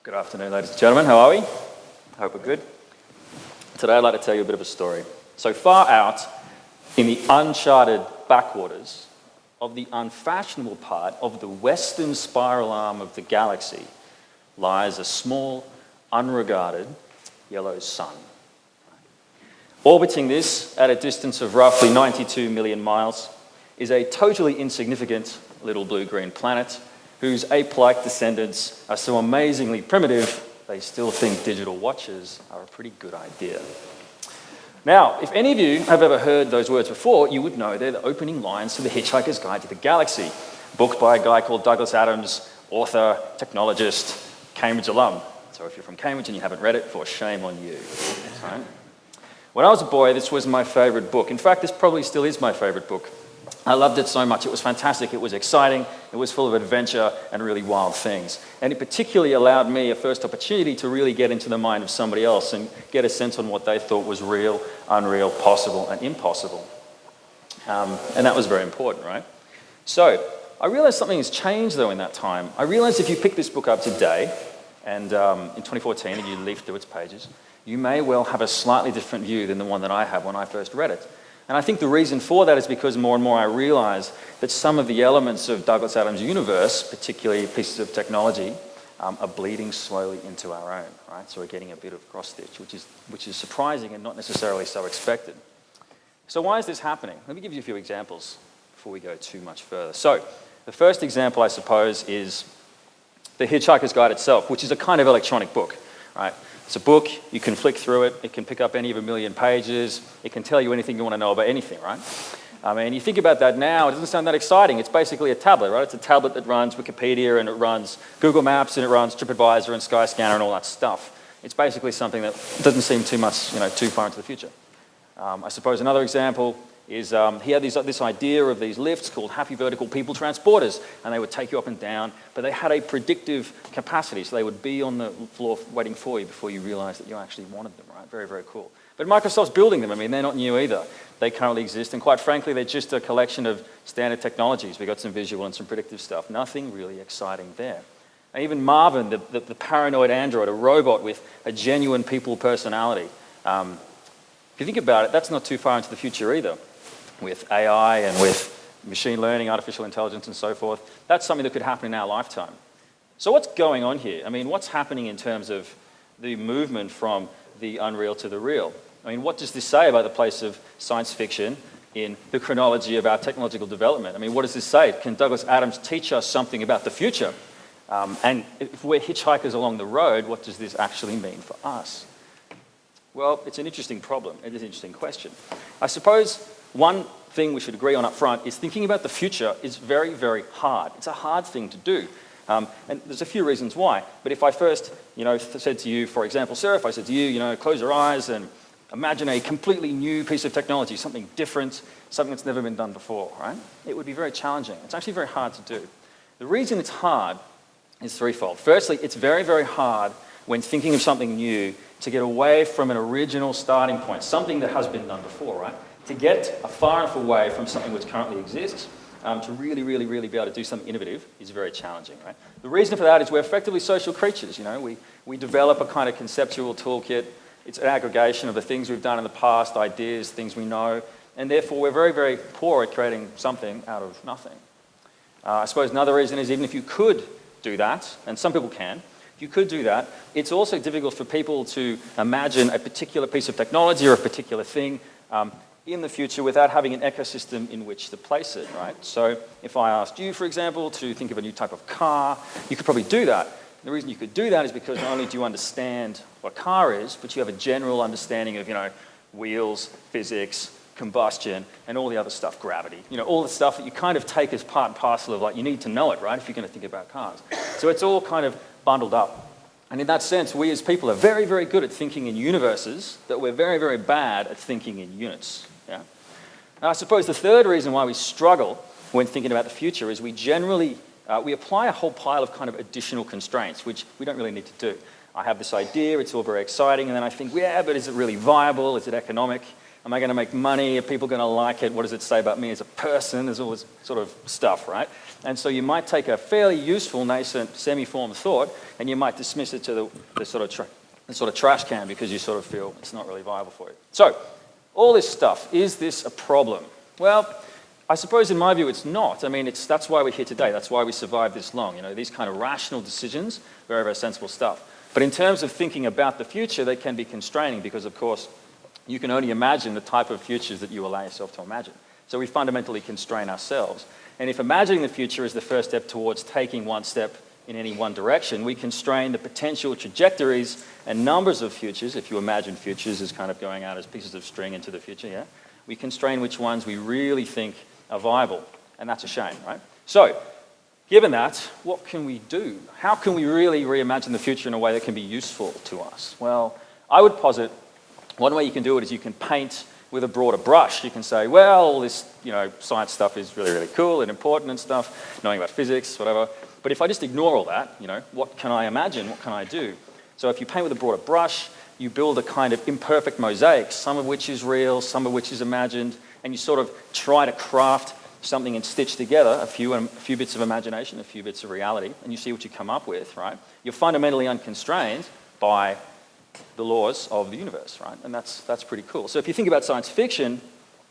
Good afternoon, ladies and gentlemen. How are we? I hope we're good. Today I'd like to tell you a bit of a story. So far out in the uncharted backwaters of the unfashionable part of the western spiral arm of the galaxy lies a small, unregarded yellow sun. Orbiting this at a distance of roughly 92 million miles is a totally insignificant little blue-green planet whose ape-like descendants are so amazingly primitive they still think digital watches are a pretty good idea. Now, if any of you have ever heard those words before, you would know they're the opening lines to The Hitchhiker's Guide to the Galaxy, a book by a guy called Douglas Adams, author, technologist, Cambridge alum. So if you're from Cambridge and you haven't read it, for shame on you. Right? When I was a boy, this was my favourite book. In fact, this probably still is my favourite book. I loved it so much. It was fantastic. It was exciting. It was full of adventure and really wild things. And it particularly allowed me a first opportunity to really get into the mind of somebody else and get a sense on what they thought was real, unreal, possible, and impossible. And that was very important, right? So I realized something has changed, though, in that time. I realized if you pick this book up today, and in 2014, and you leaf through its pages, you may well have a slightly different view than the one that I had when I first read it. And I think the reason for that is because more and more I realize that some of the elements of Douglas Adams' universe, particularly pieces of technology, are bleeding slowly into our own, right? So we're getting a bit of cross-stitch, which is surprising and not necessarily so expected. So why is this happening? Let me give you a few examples before we go too much further. So the first example, I suppose, is The Hitchhiker's Guide itself, which is a kind of electronic book, right? It's a book, you can flick through it, it can pick up any of 1,000,000 pages, it can tell you anything you want to know about anything, right? And you think about that now, it doesn't sound that exciting. It's basically a tablet, right? It's a tablet that runs Wikipedia and it runs Google Maps and it runs TripAdvisor and Skyscanner and all that stuff. It's basically something that doesn't seem too much, too far into the future. I suppose another example is he had this idea of these lifts called happy vertical people transporters, and they would take you up and down, but they had a predictive capacity, so they would be on the floor waiting for you before you realized that you actually wanted them, right? Very, very cool. But Microsoft's building them. I mean, they're not new either. They currently exist, and quite frankly, they're just a collection of standard technologies. We've got some visual and some predictive stuff. Nothing really exciting there. And even Marvin, the paranoid android, a robot with a genuine people personality. If you think about it, that's not too far into the future either. With AI and with machine learning, artificial intelligence and so forth, that's something that could happen in our lifetime. So what's going on here? I mean, what's happening in terms of the movement from the unreal to the real? I mean, what does this say about the place of science fiction in the chronology of our technological development? I mean, what does this say? Can Douglas Adams teach us something about the future? And if we're hitchhikers along the road, what does this actually mean for us? Well, it's an interesting problem. It is an interesting question. I suppose one thing we should agree on up front is thinking about the future is very, very hard. It's a hard thing to do. And there's a few reasons why. But if I first, said to you, for example, Sarah, if I said to you, close your eyes and imagine a completely new piece of technology, something different, something that's never been done before, right? It would be very challenging. It's actually very hard to do. The reason it's hard is threefold. Firstly, it's very, very hard when thinking of something new to get away from an original starting point, something that has been done before, right? To get far enough away from something which currently exists, to really, really, really be able to do something innovative is very challenging, right? The reason for that is we're effectively social creatures, We develop a kind of conceptual toolkit. It's an aggregation of the things we've done in the past, ideas, things we know, and therefore we're very, very poor at creating something out of nothing. I suppose another reason is even if you could do that, and some people can, if you could do that, it's also difficult for people to imagine a particular piece of technology or a particular thing in the future without having an ecosystem in which to place it, right? So if I asked you, for example, to think of a new type of car, you could probably do that. The reason you could do that is because not only do you understand what a car is, but you have a general understanding of, wheels, physics, combustion, and all the other stuff, gravity. All the stuff that you kind of take as part and parcel of, you need to know it, right, if you're going to think about cars. So it's all kind of bundled up. And in that sense, we as people are very, very good at thinking in universes, that we're very, very bad at thinking in units. Yeah? And I suppose the third reason why we struggle when thinking about the future is we generally, we apply a whole pile of kind of additional constraints, which we don't really need to do. I have this idea, it's all very exciting, and then I think, yeah, but is it really viable? Is it economic? Am I going to make money? Are people going to like it? What does it say about me as a person? There's all this sort of stuff, right? And so you might take a fairly useful, nascent, semi-formed thought, and you might dismiss it to the sort of trash can because you sort of feel it's not really viable for you. So, all this stuff, is this a problem? Well, I suppose in my view it's not. I mean, that's why we're here today. That's why we survived this long. You know, these kind of rational decisions, very, very sensible stuff. But in terms of thinking about the future, they can be constraining because, of course, you can only imagine the type of futures that you allow yourself to imagine. So we fundamentally constrain ourselves. And if imagining the future is the first step towards taking one step in any one direction, we constrain the potential trajectories and numbers of futures. If you imagine futures as kind of going out as pieces of string into the future, yeah? We constrain which ones we really think are viable. And that's a shame, right? So, given that, what can we do? How can we really reimagine the future in a way that can be useful to us? Well, I would posit one way you can do it is you can paint with a broader brush. You can say, well, all this science stuff is really, really cool and important and stuff, knowing about physics, whatever. But if I just ignore all that, what can I imagine? What can I do? So if you paint with a broader brush, you build a kind of imperfect mosaic, some of which is real, some of which is imagined, and you sort of try to craft something and stitch together a few bits of imagination, a few bits of reality, and you see what you come up with, right? You're fundamentally unconstrained by the laws of the universe, right? And that's pretty cool. So if you think about science fiction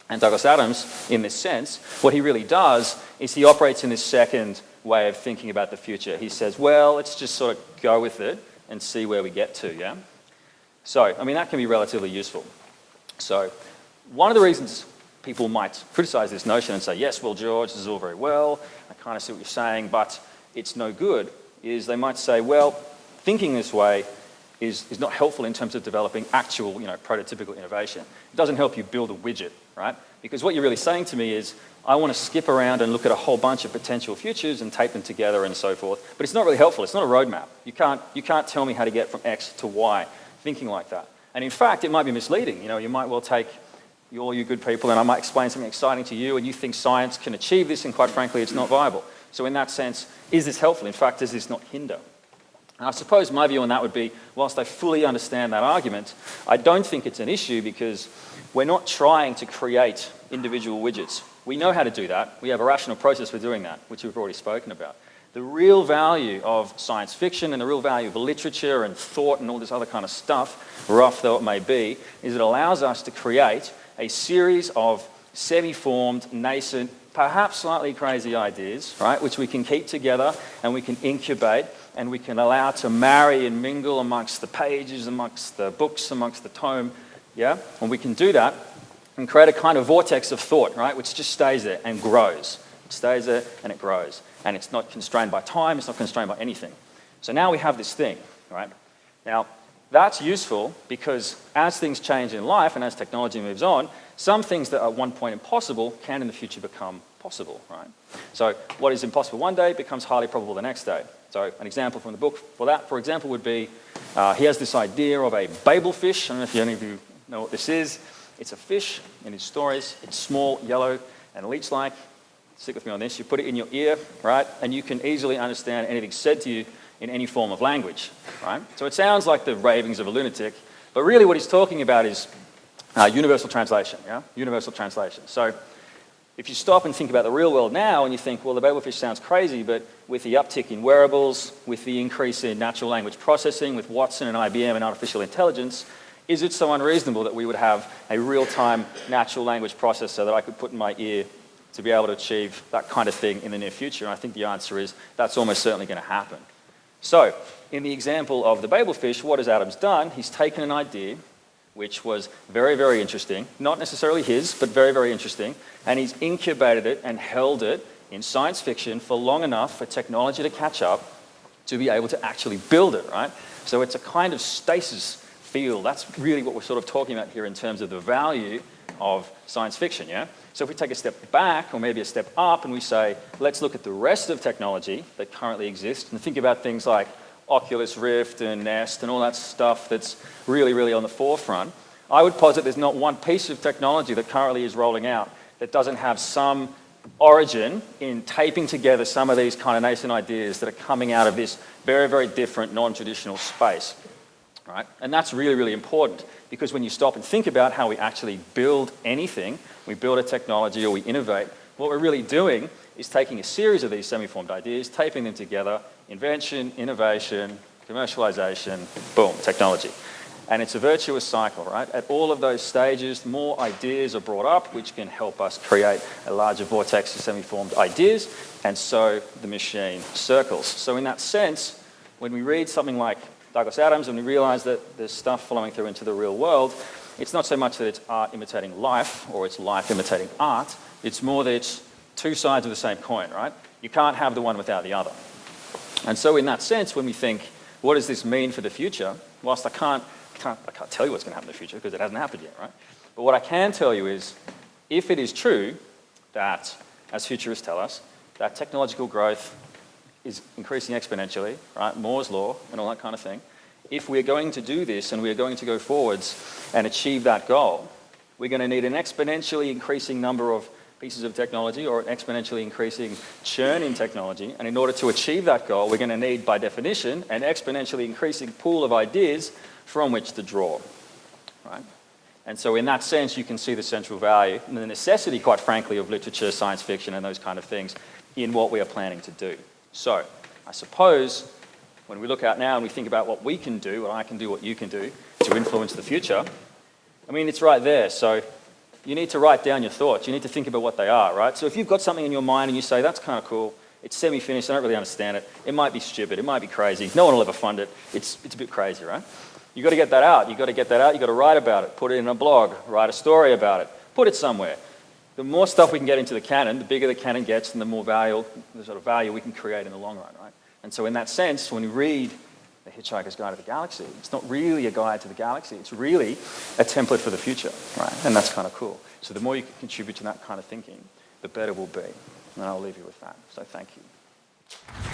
and Douglas Adams in this sense, what he really does is he operates in this second way of thinking about the future. He says, well, let's just sort of go with it and see where we get to, yeah? So, I mean, that can be relatively useful. So, one of the reasons people might criticize this notion and say, yes, well, George, this is all very well, I kind of see what you're saying, but it's no good, is they might say, well, thinking this way is not helpful in terms of developing actual, prototypical innovation. It doesn't help you build a widget, right? Because what you're really saying to me is, I want to skip around and look at a whole bunch of potential futures and tape them together and so forth, but it's not really helpful. It's not a roadmap. You can't tell me how to get from X to Y thinking like that. And in fact, it might be misleading. You might well take all you good people and I might explain something exciting to you and you think science can achieve this and quite frankly, it's not viable. So in that sense, is this helpful? In fact, does this not hinder? And I suppose my view on that would be, whilst I fully understand that argument, I don't think it's an issue because we're not trying to create individual widgets. We know how to do that. We have a rational process for doing that, which we've already spoken about. The real value of science fiction and the real value of literature and thought and all this other kind of stuff, rough though it may be, is it allows us to create a series of semi-formed, nascent, perhaps slightly crazy ideas, right, which we can keep together and we can incubate and we can allow to marry and mingle amongst the pages, amongst the books, amongst the tome, yeah? And we can do that and create a kind of vortex of thought, right, which just stays there and grows. It stays there and it grows. And it's not constrained by time, it's not constrained by anything. So now we have this thing, right? Now, that's useful because as things change in life and as technology moves on, some things that are at one point impossible can in the future become possible, right? So what is impossible one day becomes highly probable the next day. So an example from the book for that, for example, would be he has this idea of a Babel fish. I don't know if any of you know what this is. It's a fish in his stories. It's small, yellow, and leech-like. Stick with me on this. You put it in your ear, right? And you can easily understand anything said to you in any form of language, right? So it sounds like the ravings of a lunatic, but really what he's talking about is universal translation, yeah? Universal translation. So if you stop and think about the real world now and you think, well, the Babelfish sounds crazy, but with the uptick in wearables, with the increase in natural language processing, with Watson and IBM and artificial intelligence, is it so unreasonable that we would have a real-time natural language processor that I could put in my ear to be able to achieve that kind of thing in the near future? And I think the answer is that's almost certainly going to happen. So, in the example of the Babelfish, what has Adams done? He's taken an idea which was very, very interesting, not necessarily his, but very, very interesting, and he's incubated it and held it in science fiction for long enough for technology to catch up to be able to actually build it, right? So it's a kind of stasis field. That's really what we're sort of talking about here in terms of the value of science fiction, yeah? So if we take a step back or maybe a step up and we say, let's look at the rest of technology that currently exists and think about things like Oculus Rift and Nest and all that stuff that's really, really on the forefront, I would posit there's not one piece of technology that currently is rolling out that doesn't have some origin in taping together some of these kind of nascent ideas that are coming out of this very, very different, non-traditional space. right? And that's really, really important, because when you stop and think about how we actually build anything, we build a technology or we innovate, what we're really doing is taking a series of these semi-formed ideas, taping them together, invention, innovation, commercialization, boom, technology. And it's a virtuous cycle, right? At all of those stages, more ideas are brought up, which can help us create a larger vortex of semi-formed ideas, and so the machine circles. So in that sense, when we read something like Douglas Adams and we realize that there's stuff flowing through into the real world, it's not so much that it's art imitating life or it's life imitating art, it's more that it's two sides of the same coin, right? You can't have the one without the other. And so in that sense, when we think, what does this mean for the future? Whilst I can't tell you what's going to happen in the future because it hasn't happened yet, right? But what I can tell you is, if it is true that, as futurists tell us, that technological growth is increasing exponentially, right? Moore's law and all that kind of thing. If we're going to do this and we're going to go forwards and achieve that goal, we're going to need an exponentially increasing number of pieces of technology or an exponentially increasing churn in technology. And in order to achieve that goal, we're going to need, by definition, an exponentially increasing pool of ideas from which to draw, right? And so in that sense, you can see the central value and the necessity, quite frankly, of literature, science fiction, and those kind of things in what we are planning to do. So I suppose when we look out now and we think about what we can do, what I can do, what you can do to influence the future, I mean, it's right there. So you need to write down your thoughts. You need to think about what they are, right? So if you've got something in your mind and you say, that's kind of cool, it's semi-finished, I don't really understand it, it might be stupid, it might be crazy, no one will ever fund it, it's a bit crazy, right? You've got to get that out. You've got to get that out. You've got to write about it, put it in a blog, write a story about it, put it somewhere. The more stuff we can get into the canon, the bigger the canon gets and the more value, the sort of value we can create in the long run, right? And so in that sense, when we read The Hitchhiker's Guide to the Galaxy, it's not really a guide to the galaxy, it's really a template for the future, right? And that's kind of cool. So the more you can contribute to that kind of thinking, the better we'll be. And I'll leave you with that. So thank you.